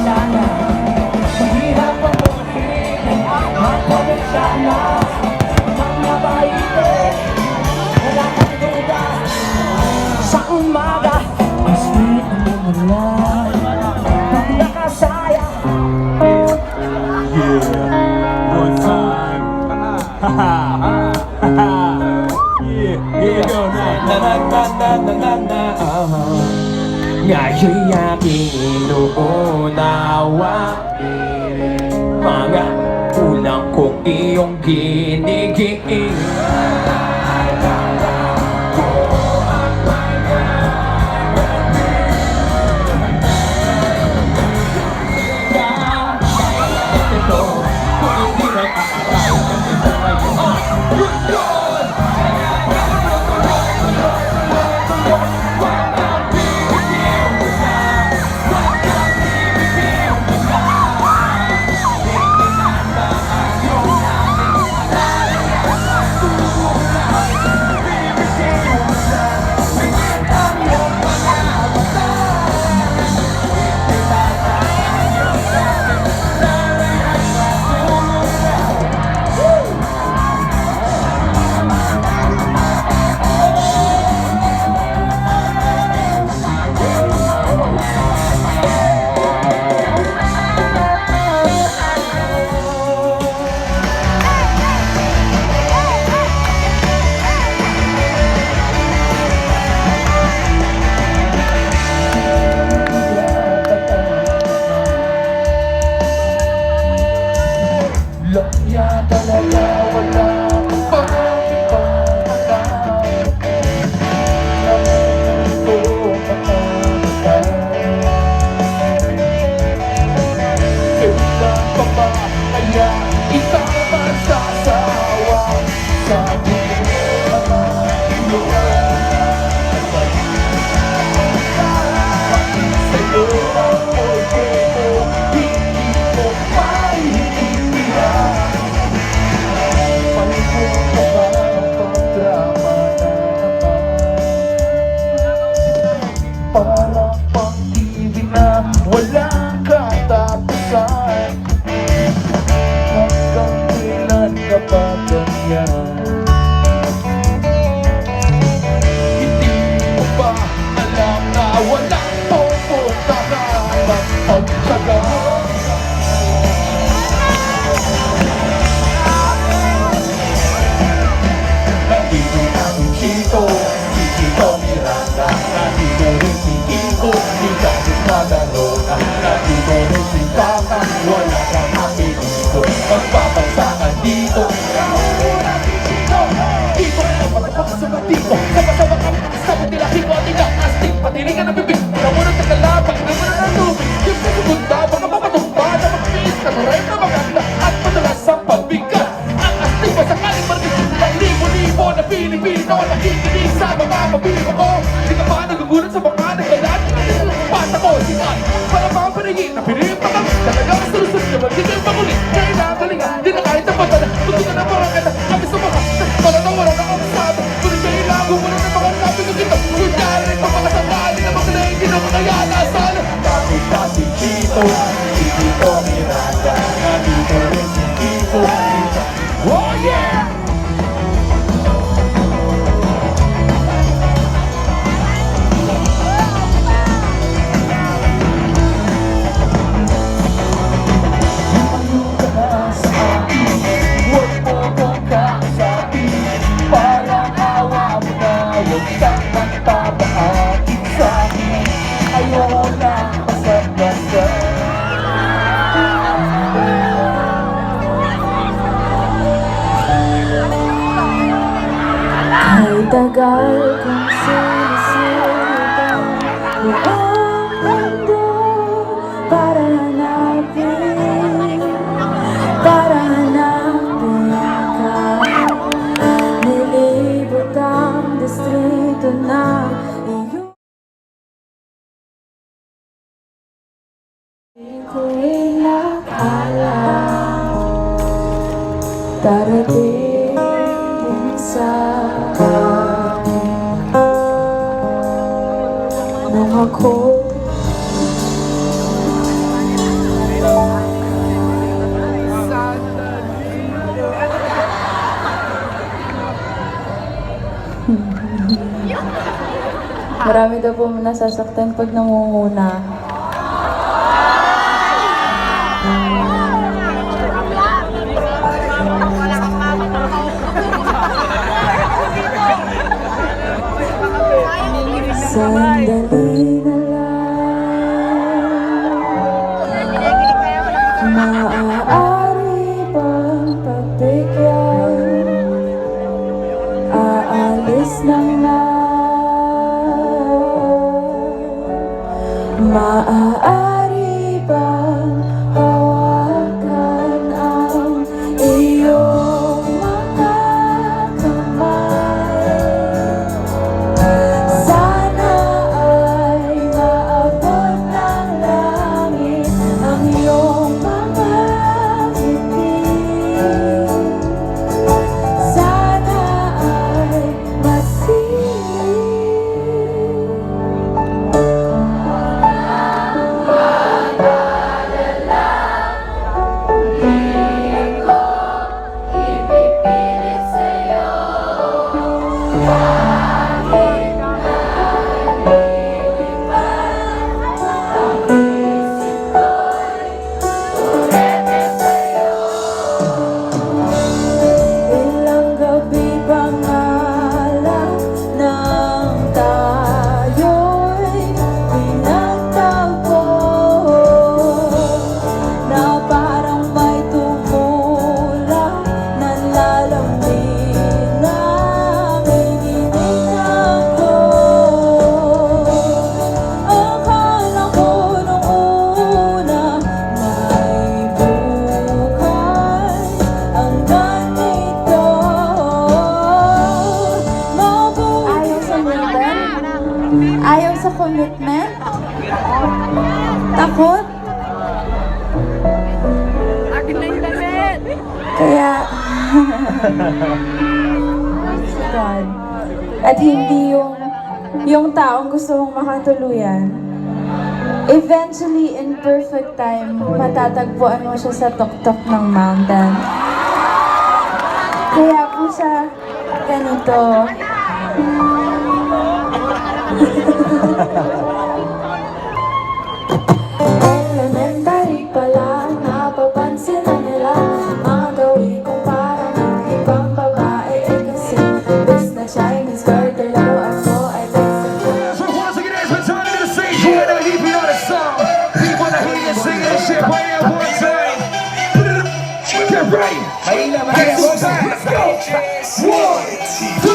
Sana mahirap ang buhay ang probinsya. Mga baite, wala kang duda. Sa umaga, ang sweet na mula pag nakasaya. Yeah, one time. Yeah, na na na na na na na. Ngayon'y aking inuunawa mga kulang kong iyong ginigiing. Kaya talaga wala akong pag-ibang ito makakita. Kailan pa ba kaya ikaw magsasawa sa aking mga iluhan? Sa'yo ang pagkito, hindi ko maintindihan. Parang pag-ibig na walang katapusan. Hanggang kailan ka ba ganyan? Hindi mo ba alam na walang pupuntahan ng pagtsaga? Nandito ang Chito, Chito Miranda. Nandito rin si Kiko, di kahit malaro na. Nandito rin si Kaka, wala kang apelido. Magpapagsakan dito. Nauna si Chito, Kiko na lang matapos sa batito. Sama-sama kami sa nila, Kiko at ina astig. Patilingan na bibig, namunod sa kalabang, namunod na tubig. Yung sa segunda, baka mapatumba na magpiis ka na rin na maganda. At madalas ang pagbigat, ang astig pa sakaling marigit. Libo-libo na Pilipino nakikinig sa mga pabiro ko. Di ka ba nagugulat sa mga naglalat? Pata ko, sikat, para mga paningin na pinipa kami. Talagang susunod na magiging magulit. Kailangan nga, di na kahit ang patala. Gusto ka na parang kata, kami sa mga para na wala na ang sabi. Ngunit kailangan mo na mga sabi ko dito. Kunyari, papakasakali na mga hindi na kaya nasala. Bakit kasi Chito, Chito Miranda. Nandito rin si Kiko. Oh yeah! Tagal kong sinusundan buong mundo para hanapin ka. Nilibot ang distrito ng iyong di ko'y nakala. Darating sa nung ako Marami daw po nasasaktan pag nangunguna. Sandali na lang, maaari bang pagbigyan? Aalis lang lang. Maaari bang hawakan ang iyong mga kamay? Sana ay maabot ng langit ang iyong mga ngiti. Sana ay masilig. Ilang gabi pa nga lang nang tayo'y pinagtagpo, na parang may tumulak na lalambing ng hinihinga ko. Akala ko nung una may buhay ang ganito. Ayaw sa laban? Ayaw sa commitment? Takot? Kaya God. At hindi yung taong gusto mong makatuluyan. Eventually, in perfect time, matatagpuan mo siya sa tuktok ng mountain. Kaya po siya ganito.